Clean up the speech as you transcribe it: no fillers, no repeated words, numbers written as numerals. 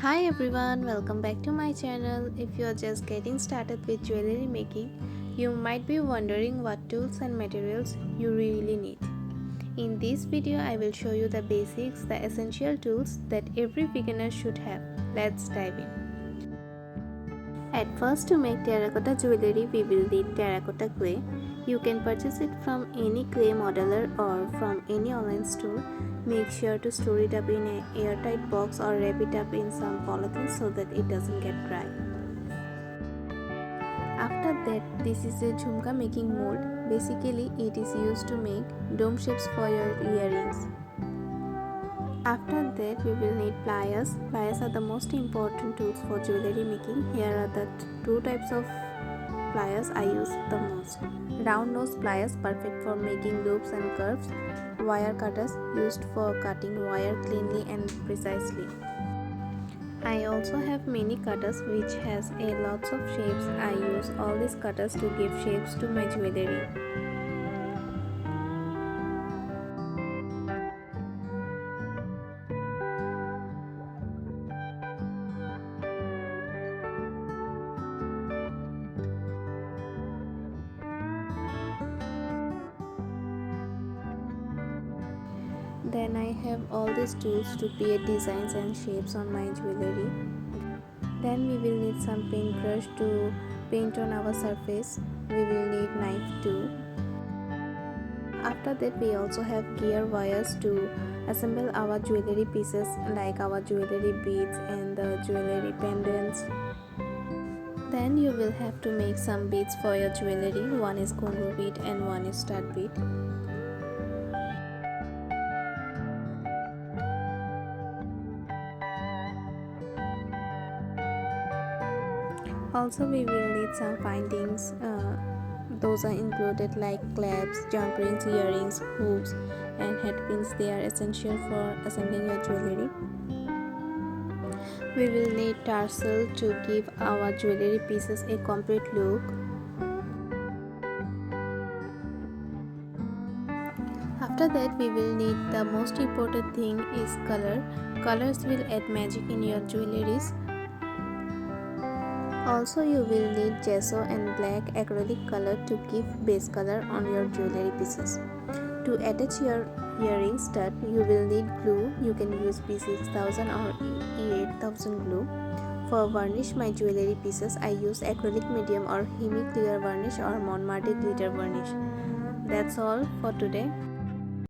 Hi everyone, welcome back to my channel. If you are just getting started with jewelry making, you might be wondering what tools and materials you really need. In this video, I will show you the basics, the essential tools that every beginner should have. Let's dive in. At first, to make terracotta jewelry, we will need terracotta clay. You can purchase it from any clay modeler or from any online store. Make sure to store it up in an airtight box or wrap it up in some polythene so that it doesn't get dry. After that, this is a jhumka making mold. Basically, it is used to make dome shapes for your earrings. After that, we will need pliers. Pliers are the most important tools for jewelry making. Here are the two types of pliers I use the most. Round nose pliers, perfect for making loops and curves. Wire cutters, used for cutting wire cleanly and precisely. I also have mini cutters which has a lots of shapes. I use all these cutters to give shapes to my jewelry. Then I have all these tools to create designs and shapes on my jewelry. Then we will need some paintbrush to paint on our surface. We will need knife too. After that, we also have gear wires to assemble our jewelry pieces like our jewelry beads and the jewelry pendants. Then you will have to make some beads for your jewelry. One is gungu bead and one is stud bead. Also, we will need some findings. Those are included like clasps, jump rings, earrings, hoops, and head pins. They are essential for assembling your jewelry. We will need tassel to give our jewelry pieces a complete look. After that, we will need the most important thing is color. Colors will add magic in your jewelries. Also, you will need gesso and black acrylic color to give base color on your jewelry pieces. To attach your earring stud, you will need glue. You can use P6000 or E8000 glue. For varnish my jewelry pieces, I use acrylic medium or hemi clear varnish or Montmartre glitter varnish. That's all for today.